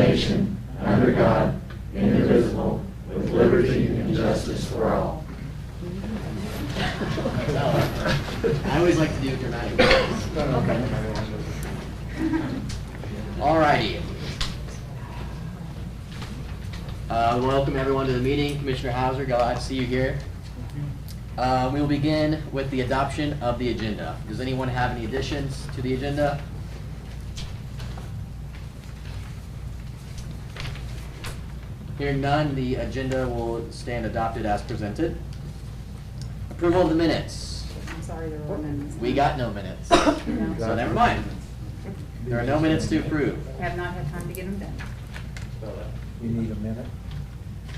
nation, under God, indivisible, with liberty and justice for all. I always like to do dramatic voices. Alrighty. Welcome everyone to the meeting. Commissioner Hauser, glad to see you here. We will begin with the adoption of the agenda. Does anyone have any additions to the agenda? Hearing none, the agenda will stand adopted as presented. Approval of the minutes. I'm sorry, there were minutes. We got no minutes, so never mind. There are no minutes to approve. Have not had time to get them done. You need a minute?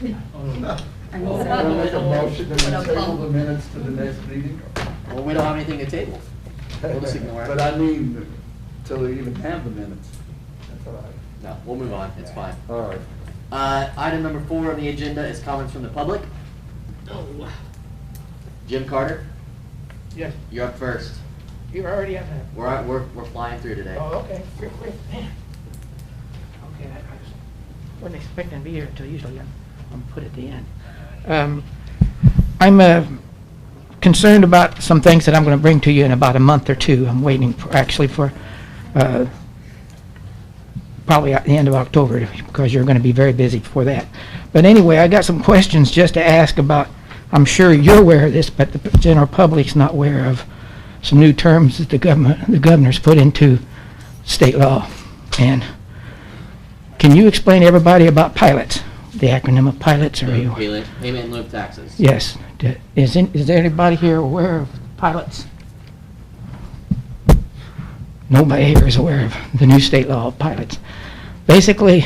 I need We'll some- make a motion to table the minutes to the next meeting. Well, we don't have anything to table. We'll just ignore it. But I mean, till we even have the minutes. That's all right. No, we'll move on. It's fine. All right. Item number 4 on the agenda is comments from the public. Jim Carter, Yes, you're up first. you're already up there. We're flying through today. Oh, okay, great, man. Okay, I just wasn't expecting to be here until usually I'm put at the end. I'm concerned about some things that I'm going to bring to you in about a month or two. I'm waiting for probably at the end of October, because you're going to be very busy before that. But anyway, I got some questions just to ask about. I'm sure you're aware of this, but the general public's not aware of some new terms that the governor's put into state law. And can you explain to everybody about pilots? The acronym of pilots, are you? Payment in lieu of taxes. Yes. Is anybody here aware of pilots? Nobody here is aware of the new state law of pilots. Basically,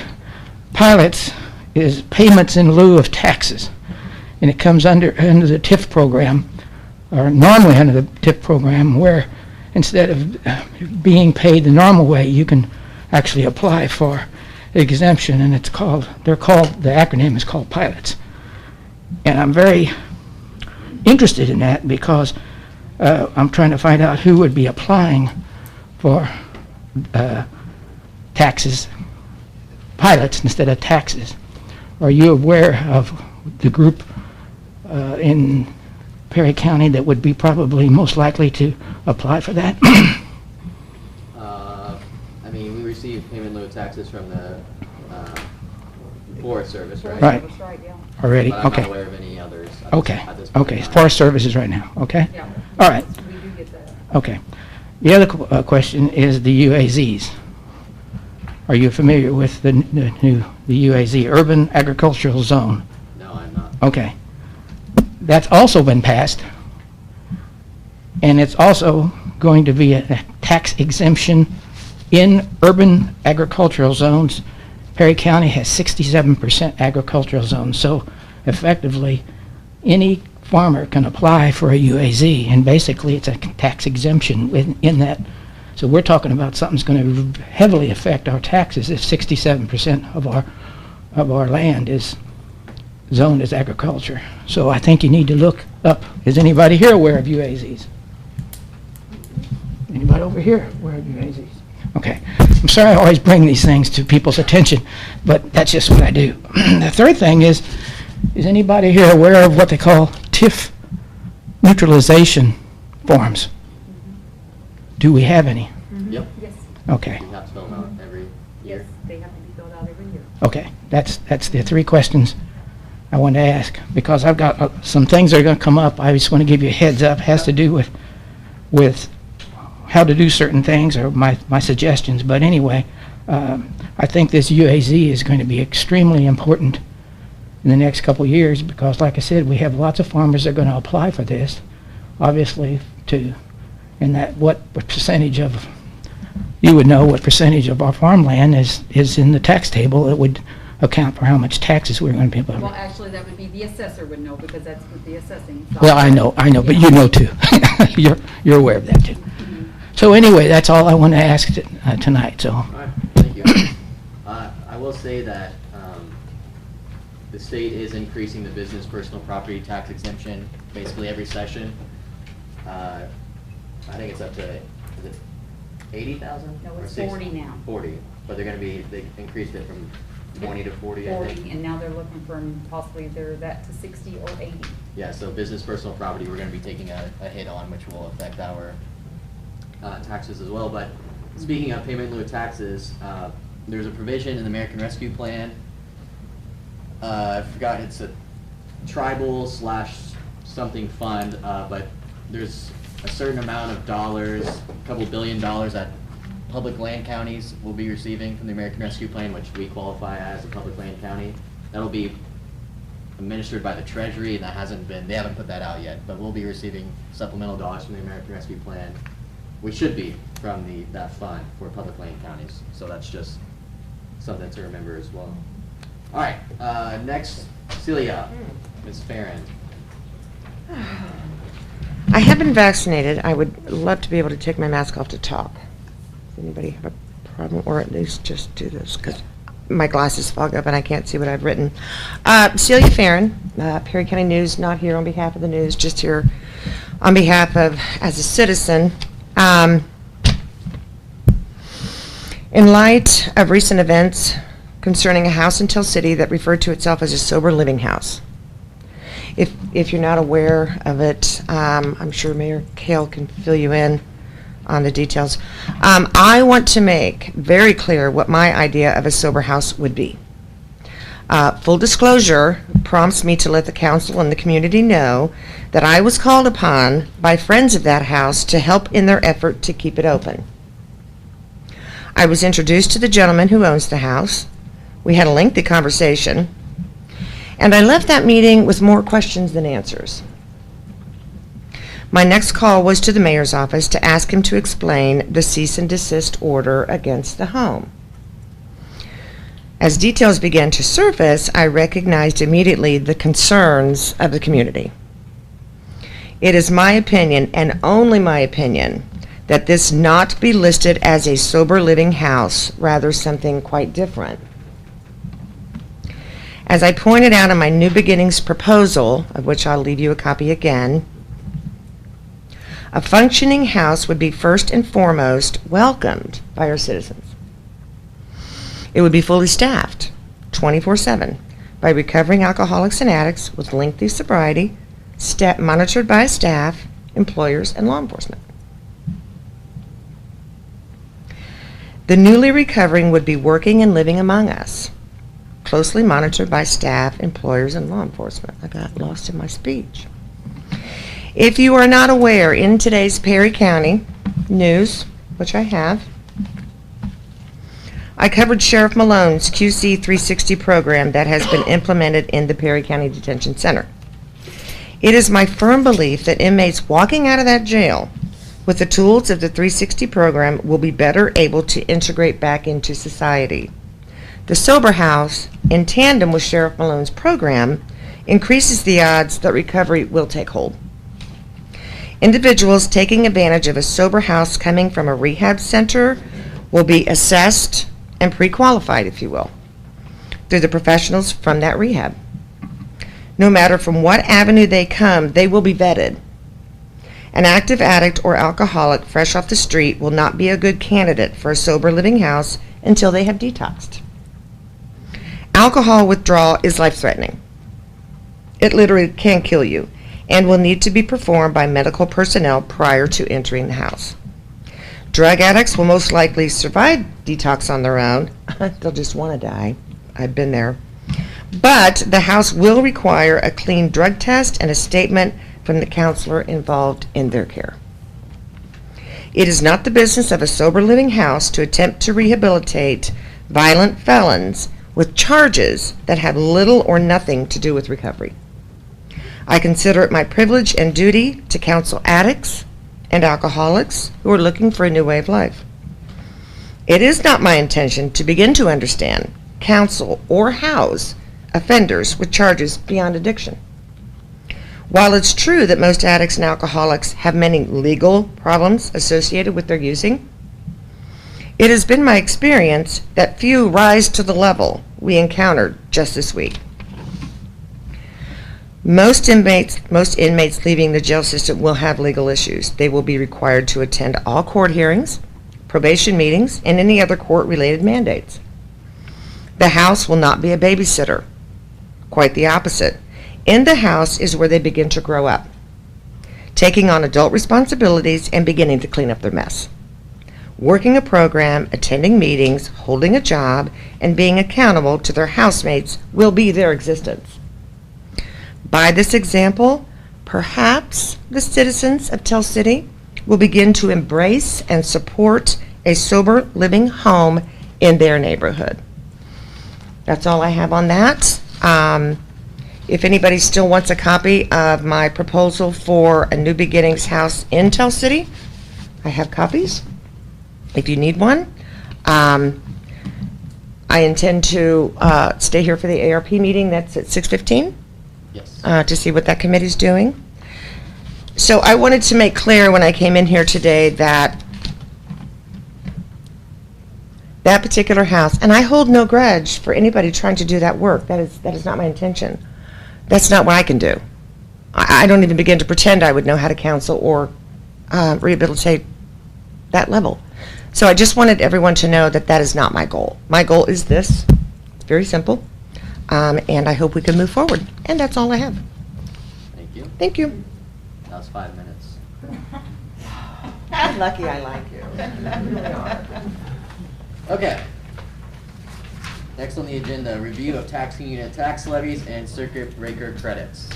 pilots is payments in lieu of taxes. And it comes under the TIF program, or normally under the TIF program, where instead of being paid the normal way, you can actually apply for exemption, and the acronym is called pilots. And I'm very interested in that because I'm trying to find out who would be applying for taxes, pilots instead of taxes. Are you aware of the group in Perry County that would be probably most likely to apply for that? I mean, we receive payment in lieu of taxes from the Forest Service, right? Right. That's right, yeah. Already? But I'm Okay. not aware of any others. Okay. At this point in Okay. time. Forest Services right now. Okay. Yeah. All right. We do get that. Okay. The other question is the UAZs. Are you familiar with the UAZ, Urban Agricultural Zone? No, I'm not. Okay. That's also been passed, and it's also going to be a tax exemption in urban agricultural zones. Perry County has 67% agricultural zones, so effectively any farmer can apply for a UAZ, and basically it's a tax exemption in that. So we're talking about something's going to heavily affect our taxes if 67% of our land is zoned as agriculture. So I think you need to look up, is anybody here aware of UAZs? Anybody over here aware of UAZs? Okay. I'm sorry I always bring these things to people's attention, but that's just what I do. The third thing is anybody here aware of what they call TIF neutralization forms? Do we have any? Yep. Yes, Okay. We have to fill them out every yes, year. they have to be filled out every year. Okay. That's the 3 questions I want to ask, because I've got some things that are going to come up. I just want to give you a heads up. It has to do with how to do certain things, or my suggestions. But anyway, I think this UAZ is going to be extremely important in the next couple of years, because like I said, we have lots of farmers that are going to apply for this, obviously, and that what percentage of, you would know what percentage of our farmland is in the tax table that would account for how much taxes we're going to be able Well, to. actually, that would be the assessor would know, because that's what the assessing side. Well, I know, but you know too. You're aware of that too. So anyway, that's all I want to ask tonight, so. All right, thank you. I will say that the state is increasing the business personal property tax exemption basically every session. I think it's up to, is it 80,000? No, or it's 60? 40 now. 40. but they increased it from 20 to 40, I 40, think. and now they're looking for possibly either that to 60 or 80. Yeah, so business personal property, we're gonna be taking a hit on, which will affect our taxes as well. But speaking of payment in lieu of taxes, there's a provision in the American Rescue Plan. I forgot, it's a tribal / something fund, but there's a certain amount of dollars, a couple $1 billion that public land counties will be receiving from the American Rescue Plan, which we qualify as a public land county. That'll be administered by the Treasury, and they haven't put that out yet, but we'll be receiving supplemental dollars from the American Rescue Plan. We should be from that fund for public land counties, so that's just something to remember as well. All right, next, Celia, Ms. Farron. I have been vaccinated. I would love to be able to take my mask off to talk. Does anybody have a problem? Or at least just do this, because my glasses fog up and I can't see what I've written. Celia Farron, Perry County News, not here on behalf of the news, just here on behalf of, as a citizen. In light of recent events concerning a house in Tell City that referred to itself as a sober living house. If you're not aware of it, I'm sure Mayor Kale can fill you in on the details. I want to make very clear what my idea of a sober house would be. Full disclosure prompts me to let the council and the community know that I was called upon by friends of that house to help in their effort to keep it open. I was introduced to the gentleman who owns the house. We had a lengthy conversation, and I left that meeting with more questions than answers. My next call was to the mayor's office to ask him to explain the cease and desist order against the home. As details began to surface, I recognized immediately the concerns of the community. It is my opinion, and only my opinion, that this not be listed as a sober living house, rather something quite different. As I pointed out in my New Beginnings proposal, of which I'll leave you a copy again, a functioning house would be first and foremost welcomed by our citizens. It would be fully staffed, 24/7, by recovering alcoholics and addicts with lengthy sobriety, monitored by staff, employers, and law enforcement. The newly recovering would be working and living among us, closely monitored by staff, employers, and law enforcement. I got lost in my speech. If you are not aware, in today's Perry County News, which I have, I covered Sheriff Malone's QC 360 program that has been implemented in the Perry County Detention Center. It is my firm belief that inmates walking out of that jail with the tools of the 360 program will be better able to integrate back into society. The Sober House, in tandem with Sheriff Malone's program, increases the odds that recovery will take hold. Individuals taking advantage of a sober house coming from a rehab center will be assessed and pre-qualified, if you will, through the professionals from that rehab. No matter from what avenue they come, they will be vetted. An active addict or alcoholic fresh off the street will not be a good candidate for a sober living house until they have detoxed. Alcohol withdrawal is life-threatening. It literally can kill you and will need to be performed by medical personnel prior to entering the house. Drug addicts will most likely survive detox on their own. They'll just want to die. I've been there. But the house will require a clean drug test and a statement from the counselor involved in their care. It is not the business of a sober living house to attempt to rehabilitate violent felons with charges that have little or nothing to do with recovery. I consider it my privilege and duty to counsel addicts and alcoholics who are looking for a new way of life. It is not my intention to begin to understand, counsel, or house offenders with charges beyond addiction. While it's true that most addicts and alcoholics have many legal problems associated with their using, it has been my experience that few rise to the level we encountered just this week. Most inmates leaving the jail system will have legal issues. They will be required to attend all court hearings, probation meetings, and any other court-related mandates. The house will not be a babysitter. Quite the opposite. In the house is where they begin to grow up, taking on adult responsibilities and beginning to clean up their mess. Working a program, attending meetings, holding a job, and being accountable to their housemates will be their existence. By this example, perhaps the citizens of Tell City will begin to embrace and support a sober living home in their neighborhood. That's all I have on that. If anybody still wants a copy of my proposal for a New Beginnings house in Tell City, I have copies if you need one. I intend to stay here for the ARP meeting. That's at 6:15 Yes. to see what that committee's doing. So I wanted to make clear when I came in here today that that particular house, and I hold no grudge for anybody trying to do that work. That is not my intention. That's not what I can do. I don't even begin to pretend I would know how to counsel or rehabilitate that level. So I just wanted everyone to know that that is not my goal. My goal is this. It's very simple. And I hope we can move forward. And that's all I have. Thank you. Thank you. That was 5 minutes. I'm lucky I like you. You really are. Okay. Next on the agenda, review of taxing unit tax levies and circuit breaker credits.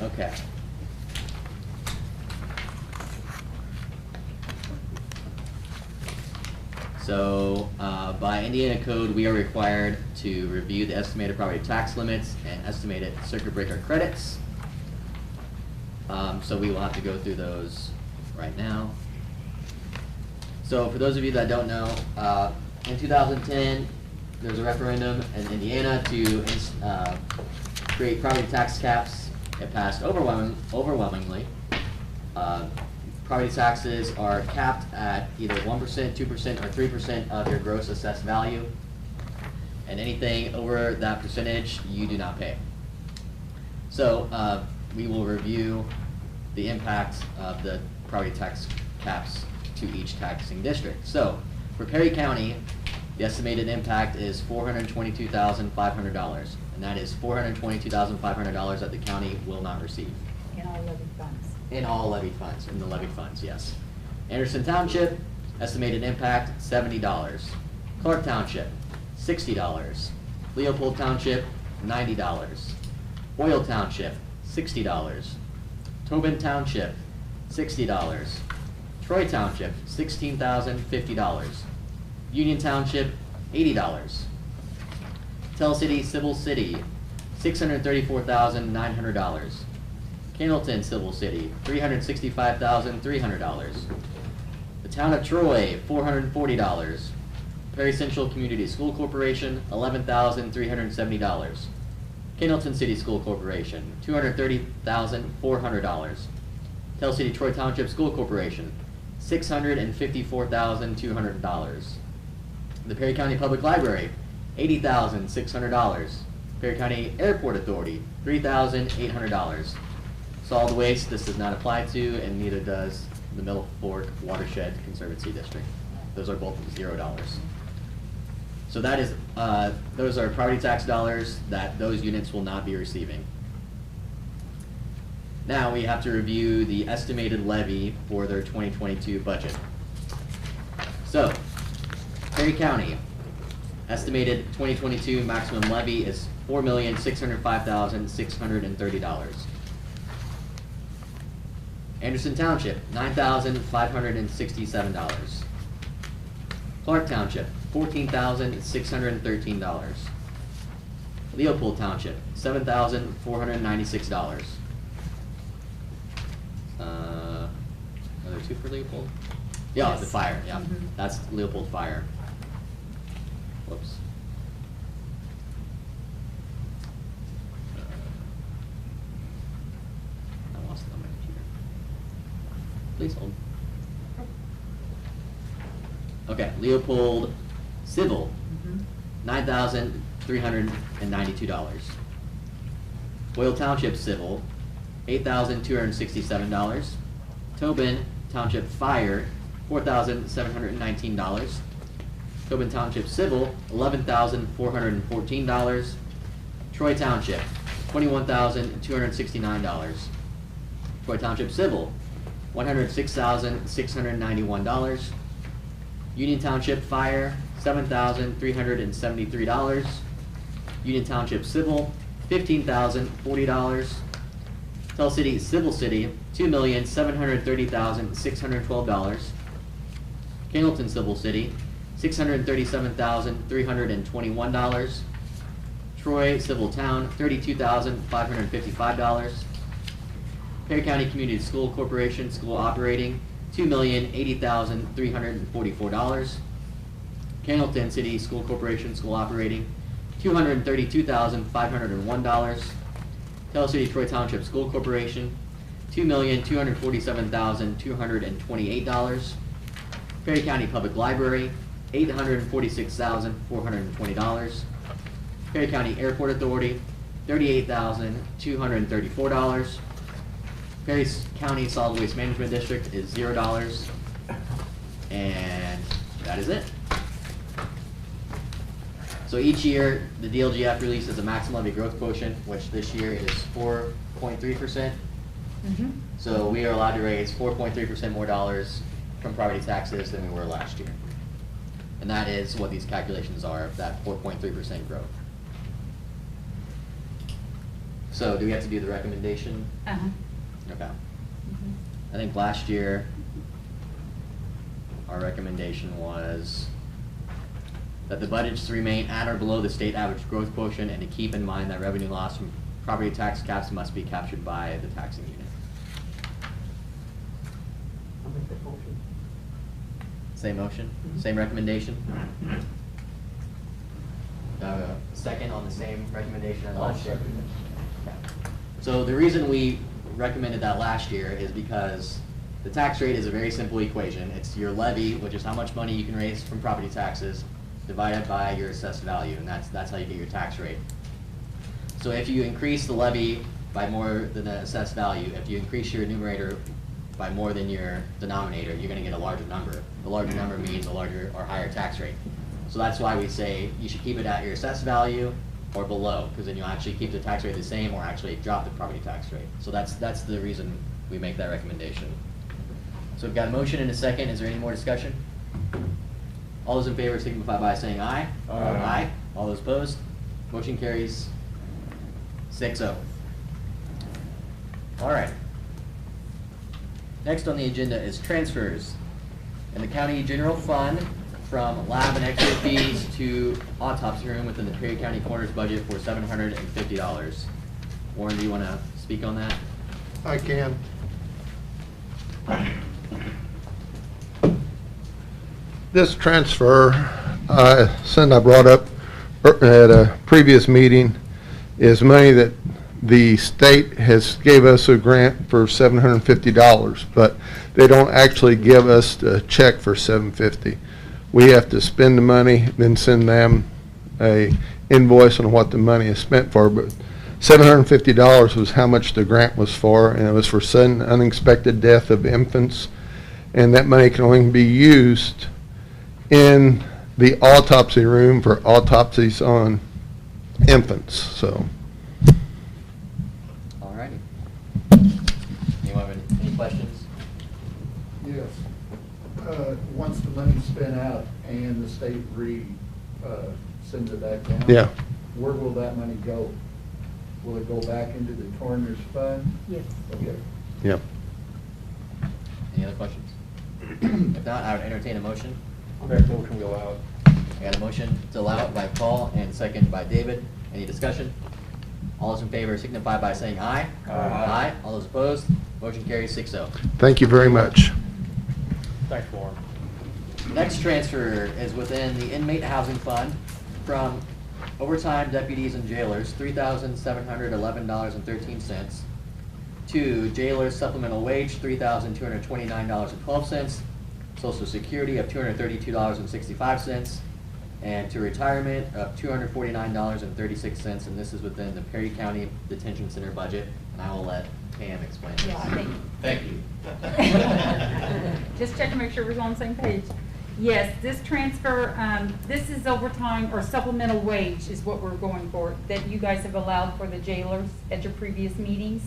Okay. So, by Indiana code, we are required to review the estimated property tax limits and estimated circuit breaker credits. So we will have to go through those right now. So for those of you that don't know, in 2010, there was a referendum in Indiana to create property tax caps. It passed overwhelmingly. Property taxes are capped at either 1%, 2%, or 3% of your gross assessed value. And anything over that percentage, you do not pay. So we will review the impact of the property tax caps to each taxing district. So for Perry County, the estimated impact is $422,500, and that is $422,500 that the county will not receive. In all levy funds. In all levy funds, in the levy funds, yes. Anderson Township, estimated impact $70. Clark Township, $60. Leopold Township, $90. Boyle Township, $60. Tobin Township, $60. Troy Township, $16,050. Union Township, $80. Tell City Civil City, $634,900. Candleton Civil City, $365,300. The Town of Troy, $440. Perry Central Community School Corporation, $11,370. Candleton City School Corporation, $230,400. Tell City Troy Township School Corporation, $654,200. The Perry County Public Library, $80,600. Perry County Airport Authority, $3,800. Solid waste, this does not apply to, and neither does the Middle Fork Watershed Conservancy District. Those are both $0. So that is, those are property tax dollars that those units will not be receiving. Now we have to review the estimated levy for their 2022 budget. So, Perry County, estimated 2022 maximum levy is $4,605,630. Anderson Township, $9,567. Clark Township, $14,613. Leopold Township, $7,496. Another two for Leopold? Yeah, Yes. the fire, yeah. Mhm. That's Leopold Fire. Whoops. I lost it on my computer. Please hold. Okay, Leopold Civil, $9,392. Boyle Township Civil, $8,267. Tobin Township Fire, $4,719. Tobin Township Civil, $11,414. Troy Township, $21,269. Troy Township Civil, $106,691. Union Township Fire, $7,373. Union Township Civil, $15,040. Tell City Civil City, $2,730,612. Candleton Civil City, $637,321. Troy Civil Town, $32,555. Perry County Community School Corporation School Operating, $2,080,344. Candleton City School Corporation School Operating, $232,501. Tell City Troy Township School Corporation, $2,247,228. Perry County Public Library, $846,420. Perry County Airport Authority, $38,234. Perry County Solid Waste Management District is $0. And that is it. So each year, the DLGF releases a maximum levy growth quotient, which this year is 4.3%. So we are allowed to raise 4.3% more dollars from property taxes than we were last year. And that is what these calculations are of that 4.3% growth. So do we have to do the recommendation? Uh-huh. Okay. I think last year, our recommendation was that the budgets remain at or below the state average growth quotient, and to keep in mind that revenue loss from property tax caps must be captured by the taxing unit. I'll make that motion. Same motion, same recommendation? Second on the same recommendation as last year? Okay. So the reason we recommended that last year is because the tax rate is a very simple equation. It's your levy, which is how much money you can raise from property taxes, divided by your assessed value, and that's how you get your tax rate. So if you increase the levy by more than the assessed value, if you increase your numerator by more than your denominator, you're gonna get a larger number. The larger number means a larger or higher tax rate. So that's why we say you should keep it at your assessed value or below, because then you'll actually keep the tax rate the same or actually drop the property tax rate. So that's the reason we make that recommendation. So we've got a motion and a second. Is there any more discussion? All those in favor signify by saying aye. Aye. Aye. All those opposed? Motion carries 6-0. All right. Next on the agenda is transfers. In the county general fund, from lab and x-ray fees to autopsy room within the Perry County Coroner's budget for $750. Warren, do you want to speak on that? I can. This transfer, I brought up at a previous meeting, is money that the state has gave us a grant for $750, but they don't actually give us a check for $750. We have to spend the money, then send them a invoice on what the money is spent for. But $750 was how much the grant was for, and it was for sudden unexpected death of infants, and that money can only be used in the autopsy room for autopsies on infants. So. All righty. Anyone have any questions? Yes. Once the money's spent out and the state sends it back down. Yeah. Where will that money go? Will it go back into the coroner's fund? Yes. Okay. Yep. Any other questions? If not, I would entertain a motion. I'll make a motion, we allow it. I got a motion to allow it by Paul and second by David. Any discussion? All those in favor signify by saying aye. Aye. Aye. All those opposed? Motion carries 6-0. Thank you very much. Thanks, Warren. Next transfer is within the inmate housing fund from overtime deputies and jailers, $3,711.13, to jailers supplemental wage, $3,229.12, Social Security of $232.65, and to retirement of $249.36, and this is within the Perry County Detention Center budget, and I will let Pam explain this. Yeah, I think. Thank you. Just check to make sure we're on the same page. Yes, this transfer, this is overtime or supplemental wage is what we're going for, that you guys have allowed for the jailers at your previous meetings.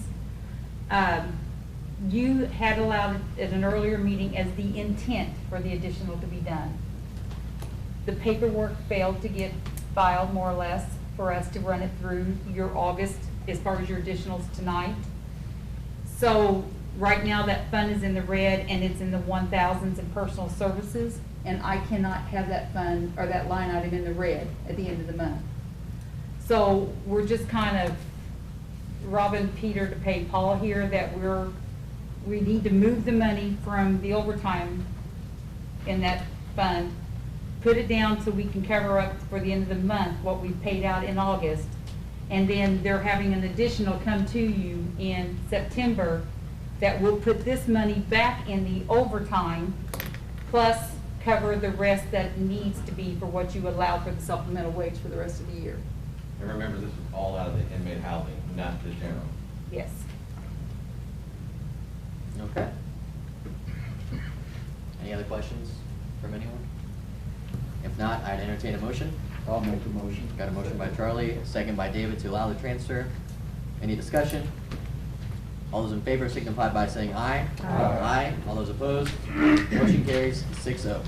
You had allowed it at an earlier meeting as the intent for the additional to be done. The paperwork failed to get filed, more or less, for us to run it through your August as far as your additionals tonight. So right now that fund is in the red and it's in the 1,000s in personal services, and I cannot have that fund or that line item in the red at the end of the month. So we're just kind of robbing Peter to pay Paul here, that we need to move the money from the overtime in that fund, put it down so we can cover up for the end of the month what we paid out in August. And then they're having an additional come to you in September that will put this money back in the overtime, plus cover the rest that needs to be for what you allowed for the supplemental wage for the rest of the year. And remember, this is all out of the inmate housing, not the general. Yes. Okay. Any other questions from anyone? If not, I'd entertain a motion. I'll make the motion. Got a motion by Charlie, a second by David to allow the transfer. Any discussion? All those in favor signify by saying aye. Aye. Aye. All those opposed? Motion carries 6-0.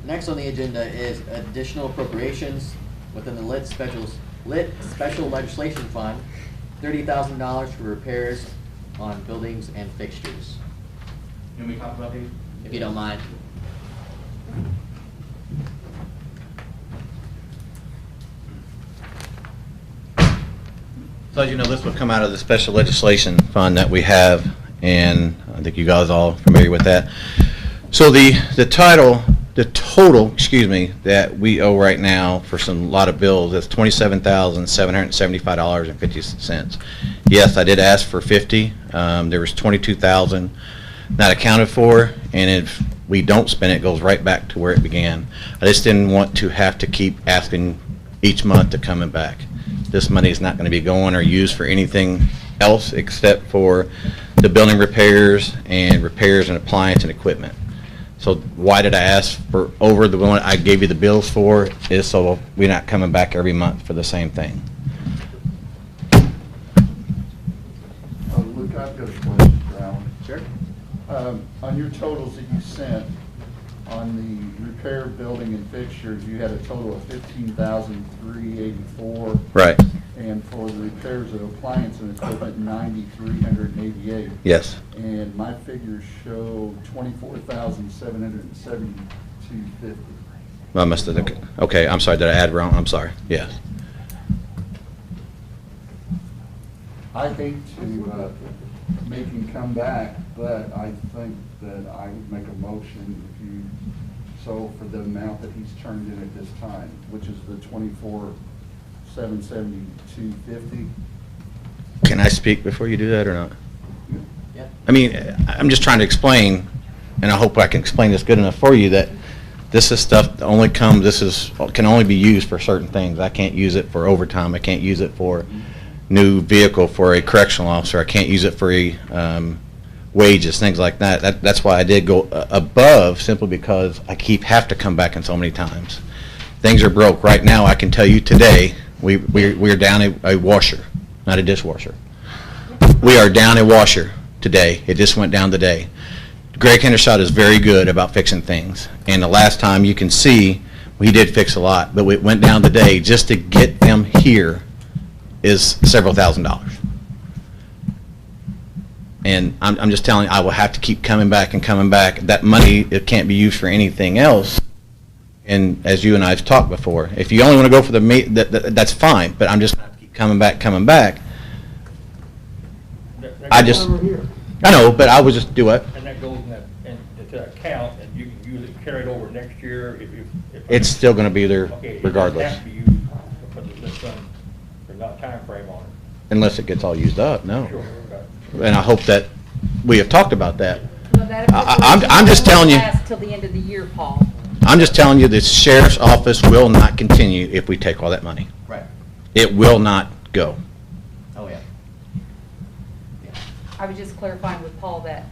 Next on the agenda is additional appropriations within the lit special legislation fund, $30,000 for repairs on buildings and fixtures. Can we talk about these? If you don't mind. So as you know, this would come out of the special legislation fund that we have, and I think you guys are all familiar with that. So the total, that we owe right now for a lot of bills is $27,775.50. Yes, I did ask for 50. There was 22,000 not accounted for, and if we don't spend it, it goes right back to where it began. I just didn't want to have to keep asking each month to come back. This money is not going to be going or used for anything else except for the building repairs and appliance and equipment. So why did I ask for over the one I gave you the bills for, is so we're not coming back every month for the same thing. Luke, I've got a question for Alan. Sure. On your totals that you sent, on the repair, building, and fixtures, you had a total of $15,384. Right. And for the repairs of appliance and equipment, $9,388. Yes. And my figures show $24,772.50. I must have, okay, I'm sorry, did I add wrong? I'm sorry. Yes. I hate to make him come back, but I think that I would make a motion if you, so for the amount that he's turned in at this time, which is the $24,772.50. Can I speak before you do that or not? Yeah. I mean, I'm just trying to explain, and I hope I can explain this good enough for you, that this is stuff that only comes, can only be used for certain things. I can't use it for overtime. I can't use it for new vehicle for a correctional officer. I can't use it for wages, things like that. That's why I did go above, simply because I have to come back in so many times. Things are broke. Right now, I can tell you today, we're down a washer, not a dishwasher. We are down a washer today. It just went down today. Greg Hendershot is very good about fixing things, and the last time you can see, he did fix a lot, but it went down today. Just to get them here is several $1,000s. And I'm just telling you, I will have to keep coming back and coming back. That money, it can't be used for anything else. And as you and I have talked before, if you only want to go for that's fine, but I'm just going to keep coming back. I know, but I would just do it. And that goes into account, and you can use it, carry it over next year if It's still going to be there okay, regardless, it has to be used because there's not a time frame on it. unless it gets all used up, no. Sure. And I hope that we have talked about that. Well, that I'm just telling you. Last till the end of the year, Paul. I'm just telling you, the sheriff's office will not continue if we take all that money. Right. It will not go. Oh, yeah. Yeah. I was just clarifying with Paul that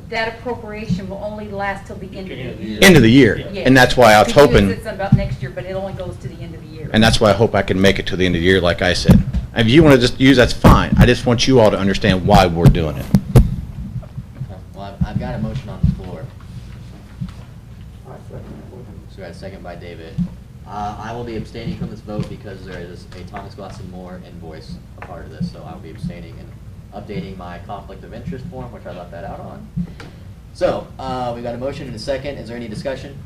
that appropriation will only last till the end of the year. End of the year. Yeah. And that's why I was Because you hoping, said something about next year, but it only goes to the end of the year. and that's why I hope I can make it to the end of the year, like I said. If you want to just use, that's fine. I just want you all to understand why we're doing it. Okay. Well, I've got a motion on the floor. So we got a second by David. I will be abstaining from this vote because there is a Thomas Glasson Moore invoice a part of this, so I'll be abstaining and updating my conflict of interest form, which I left that out on. So, we got a motion and a second. Is there any discussion?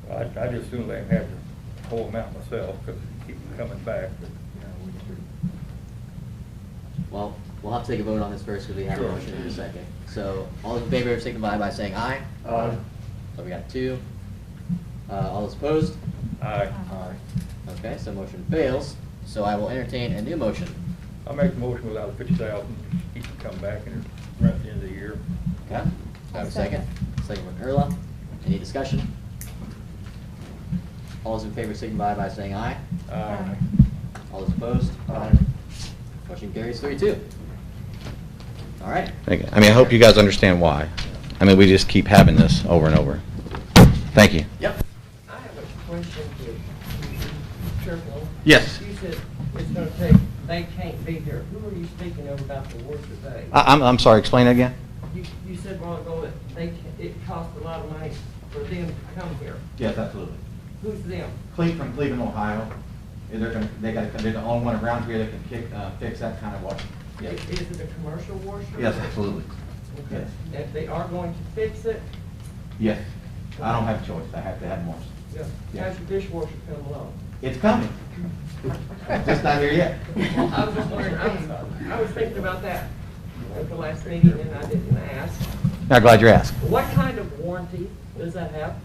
I just assume they have the whole amount myself, because keep them coming back, but, Well, we'll have to take a vote on this first because we have a Sure. motion in a second. So, all those in favor signify by saying aye. Aye. So we got 2. All those opposed? Aye. Okay, so motion fails. So I will entertain a new motion. I'll make the motion without the 50,000, keep them coming back and run at the end of the year. Okay? I have a second. Second from Erla. Any discussion? All those in favor signify by saying aye. Aye. All those opposed? Motion carries 3-2. All right. Thank you. I mean, I hope you guys understand why. I mean, we just keep having this over and over. Thank you. Yep. I have a question to Triple. Yes. You said it's gonna take, they can't be here. Who are you speaking of about the work today? I'm sorry, explain that again? You said a while ago that it costs a lot of money for them to come here. Yes, absolutely. Who's them? From Cleveland, Ohio. They gotta come, they're the only one around here that can fix that kind of water. Is it a commercial washer? Yes, absolutely. Okay. If they are going to fix it, Yes. I don't have a choice. I have to have more. yeah, Yeah. how's your dishwasher come along? It's coming. Just not here yet. Well, I was just wondering, I was thinking about that at the last meeting and I didn't ask. I'm glad you asked. What kind of warranty does that have?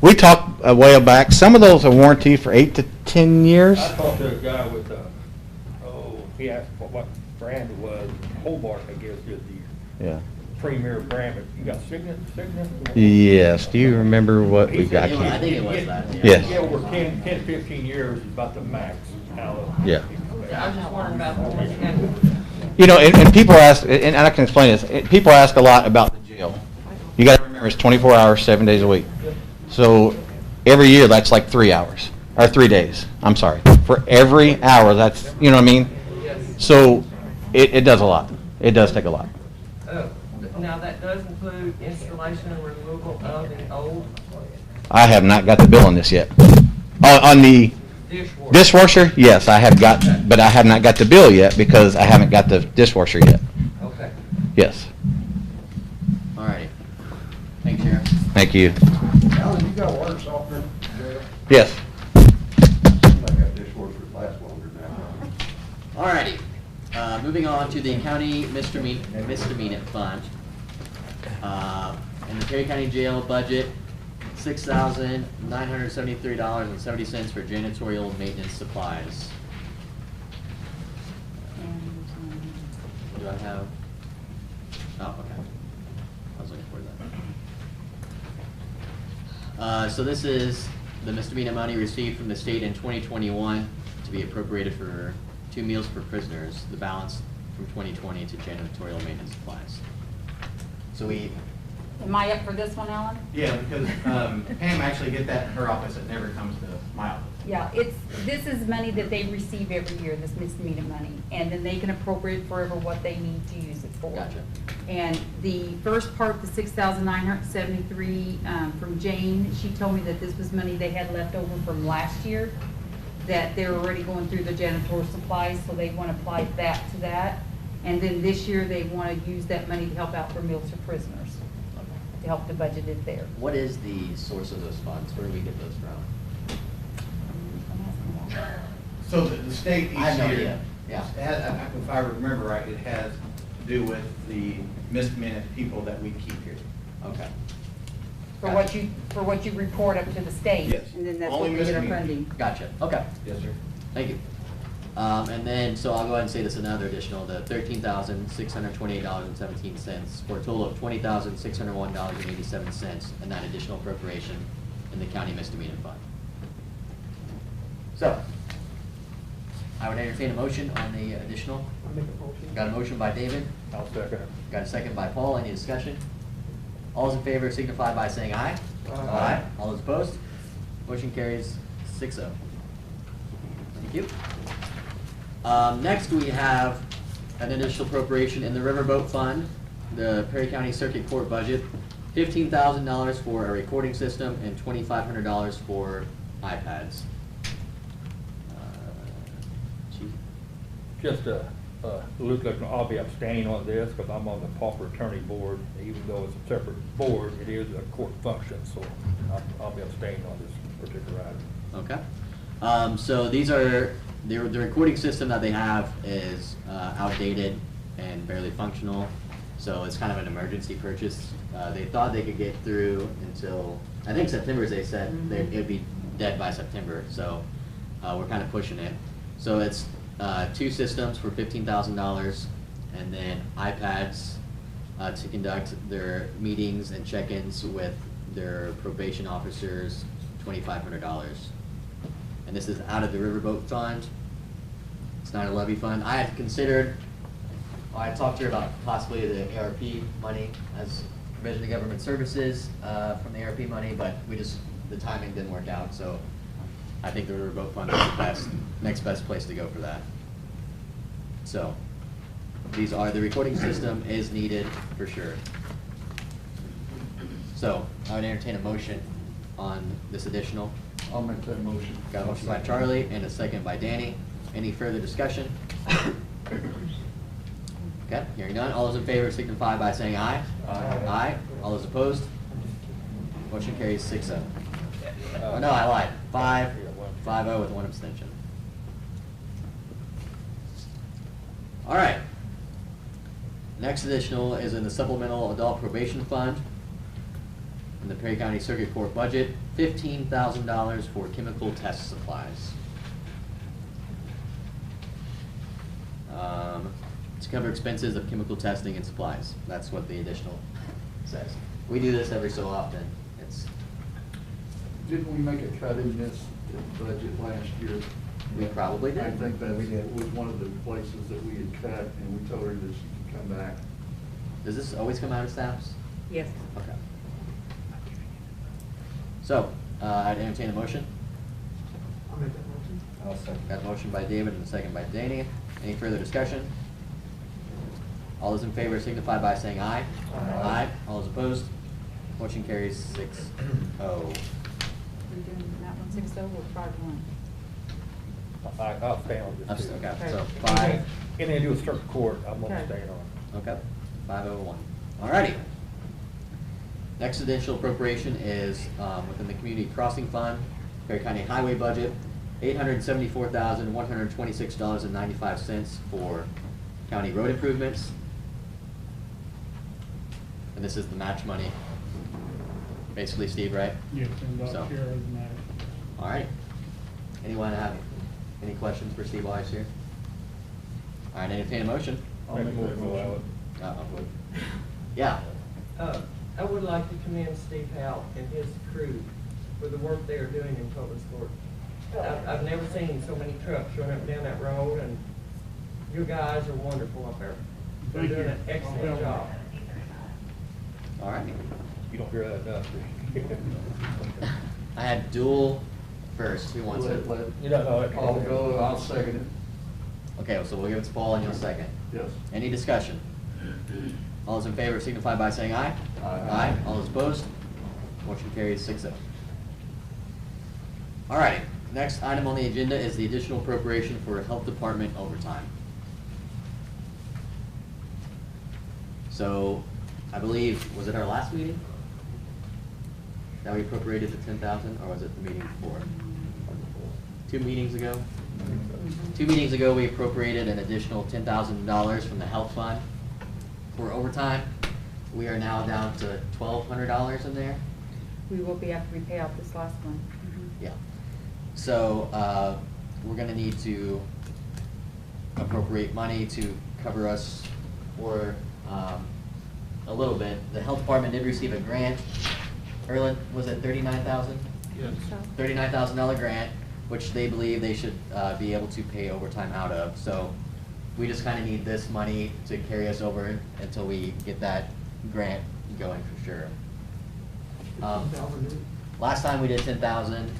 We talked a while back. Some of those are warranty for 8 to 10 years. I talked to a guy with, he asked what brand it was, Hobart, I guess, is the Yeah. premier brand, but you got Signet? Yes. Do you remember what we got? I think it was that. Yes. Yeah, over 10, 15 years is about the max. Yeah. I was just wondering about the warranty. And You know, and people ask, and I can explain this, people ask a lot about the jail. You gotta remember, it's 24 hours, 7 days a week. So every year, that's like 3 hours, or 3 days, I'm sorry. For every hour, that's, you know what I mean? Yes. So it does a lot. It does take a lot. Now, that does include installation and removal of the old I have not got the bill on this yet. On the dishwasher. dishwasher, yes, I have got, but I have not got the bill yet because I haven't got the dishwasher yet. Okay. Yes. All righty. Thank you, Sheriff. Thank you. Alan, you got water softener? Yeah. Yes. Seems like that dishwasher lasts longer now. All righty. Moving on to the county misdemeanor fund. In the Perry County Jail budget, $6,973.70 for janitorial maintenance supplies. Do I have? Oh, okay. I was looking for that. So this is the misdemeanor money received from the state in 2021 to be appropriated for 2 meals for prisoners, the balance from 2020 to janitorial maintenance supplies. So we, Am I up for this one, Alan? Yeah, because Pam actually get that in her office, it never comes to my office. Yeah, this is money that they receive every year, this misdemeanor money, and then they can appropriate forever what they need to use it for. Gotcha. And the first part, the $6,973 from Jane, she told me that this was money they had left over from last year, that they're already going through the janitorial supplies, so they want to apply that to that. And then this year, they want to use that money to help out for meals for prisoners, to help the budget it there. what is the source of those funds? Where do we get those from? So the state I have no each idea. year, Yeah. if I remember right, it has to do with the misdemeanor people that we keep here. Okay. For what you report up to the state. Yes. And then that's Only what we get our misdemeanor. funding. Gotcha. Okay. Yes, sir. Thank you. And then, so I'll go ahead and say this another additional, the $13,628.17 for a total of $20,601.87 in that additional appropriation in the county misdemeanor fund. So, I would entertain a motion on the additional. I'll make a motion. Got a motion by David, I'll second it. got a second by Paul. Any discussion? All those in favor signify by saying aye. Aye. All those opposed? Motion carries 6-0. Thank you. Next, we have an additional appropriation in the Riverboat Fund, the Perry County Circuit Court budget, $15,000 for a recording system and $2,500 for iPads. Chief? Just look like I'll be abstaining on this because I'm on the pauper attorney board. Even though it's a separate board, it is a court function, so I'll be abstaining on this particular item. Okay. So these are, the recording system that they have is outdated and barely functional, so it's kind of an emergency purchase. They thought they could get through until, I think September, as they said, it'd be dead by September, so we're kind of pushing it. So it's 2 systems for $15,000, and then iPads to conduct their meetings and check-ins with their probation officers, $2,500. And this is out of the Riverboat Fund. It's not a levy fund. I had considered, I talked to her about possibly the ARP money as provision of government services from the ARP money, but the timing didn't work out, so I think the Riverboat Fund is the next best place to go for that. So, these are, the recording system is needed for sure. So, I would entertain a motion on this additional. I'll make that motion. Got a motion by Charlie and a second by Danny. Any further discussion? Okay, hearing none. All those in favor signify by saying aye. Aye. All those opposed? Motion carries 6-0. Oh, no, I lied. 5-0 with 1 abstention. All right. Next additional is in the Supplemental Adult Probation Fund in the Perry County Circuit Court budget, $15,000 for chemical test supplies. To cover expenses of chemical testing and supplies. That's what the additional says. We do this every so often. Didn't we make a cut in this budget last year? We probably did. I think that was one of the places that we had cut, and we told her that she could come back. Does this always come out of staff's? Yes. Okay. So, I'd entertain a motion. I'll make that motion. I'll second. Got a motion by David and a second by Danny. Any further discussion? All those in favor signify by saying aye. Aye. All those opposed? Motion carries 6-0. We're doing that one 6-0 or 5-1? I'll stay on this too. Okay, so Okay. 5. Anything to do with circuit court, I'm gonna Okay. stay on. Okay, 501. Alrighty. Next additional appropriation is within the Community Crossing Fund, Perry County Highway budget, $874,126.95 for county road improvements. And this is the match money. Basically, Steve, right? Yes, and So. here is matter. Alright. Anyone have any questions for Steve while he's here? Alright, entertain a motion. I'll make that motion. Yeah. I would like to commend Steve Howe and his crew for the work they are doing in Tovis Court. I've never seen so many trucks running up and down that road, and you guys are wonderful up there. They're Thank doing you. an excellent job. Alright. You don't hear that enough, do you? I had dual first. Who wants it? You don't know it. I'll go, I'll second it. Okay, so we'll give it to Paul and you'll second. Yes. Any discussion? All those in favor signify by saying aye. Aye. All those opposed? Motion carries 6-0. Alrighty, next item on the agenda is the additional appropriation for Health Department overtime. So, I believe, was it our last meeting that we appropriated the 10,000, or was it the meeting before? 2 meetings ago? 2 meetings ago, we appropriated an additional $10,000 from the health fund for overtime. We are now down to $1,200 in there. We will be after we pay out this last one. Yeah. So, we're gonna need to appropriate money to cover us for, a little bit. The health department did receive a grant. Erlen, was it $39,000? Yes. $39,000 grant which they believe they should be able to pay overtime out of. So we just kind of need this money to carry us over until we get that grant going for sure. Last time we did 10,000.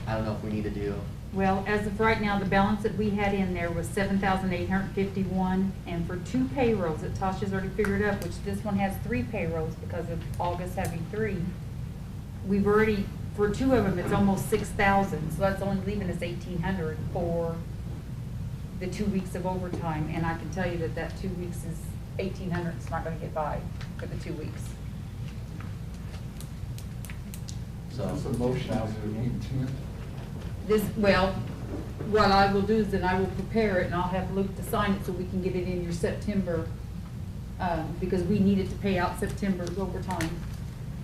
I don't know if we need to do. Well, as of right now, the balance that we had in there was 7,851, and for 2 payrolls that Tasha's already figured up, which this one has 3 payrolls because of August having 3. We've already, for 2 of them, it's almost 6,000, so that's only leaving us 1,800 for the 2 weeks of overtime, and I can tell you that that 2 weeks is 1,800. It's not going to get by for the 2 weeks. So That's a motion as to intent. This, well, what I will do is then I will prepare it and I'll have Luke to sign it so we can get it in your September, because we need it to pay out September's overtime.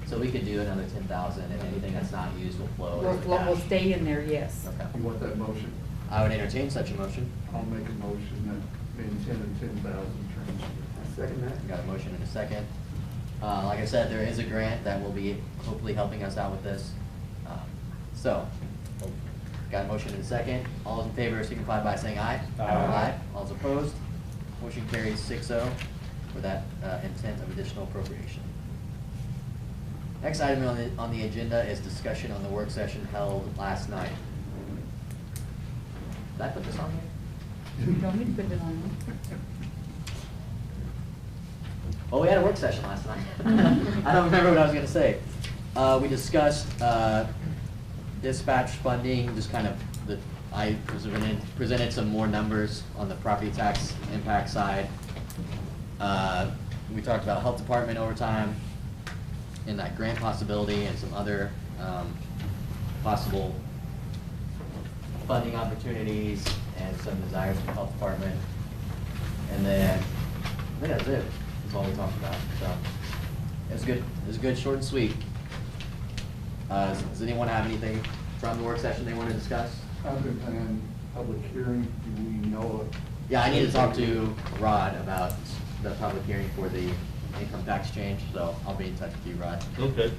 So we could do another 10,000, and anything that's not used will flow. Will, into will cash. stay in there, yes. Okay. You want that motion? I would entertain such a motion. I'll make a motion that the intent of 10,000 transfer. Second that. Got a motion and a second. Like I said, there is a grant that will be hopefully helping us out with this. So, got a motion and a second. All those in favor signify by saying aye. Aye. All those opposed? Motion carries 6-0 for that intent of additional appropriation. Next item on the agenda is discussion on the work session held last night. Did I put this on here? You don't need to put it on. Oh, we had a work session last night. I don't remember what I was gonna say. We discussed, dispatch funding, just kind of I presented some more numbers on the property tax impact side. We talked about health department overtime and that grant possibility and some other, possible funding opportunities and some desires from the health department. And then, I think that's it. That's all we talked about, so. It's good, short and sweet. Does anyone have anything from the work session they want to discuss? Other than public hearing, do we know of? Yeah, I need to talk to Rod about the public hearing for the income tax change, so I'll be in touch with you, Rod. Okay.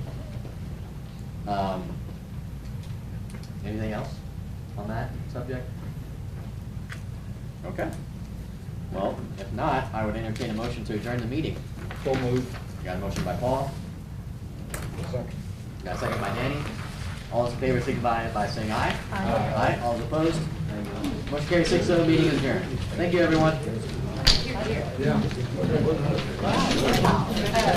Anything else on that subject? Okay. Well, if not, I would entertain a motion to adjourn the meeting. So moved. Got a motion by Paul. Got a second by Danny. All those in favor signify by saying aye. Aye. Aye. All those opposed? Motion carries 6-0, meeting is adjourned. Thank you, everyone. Yeah.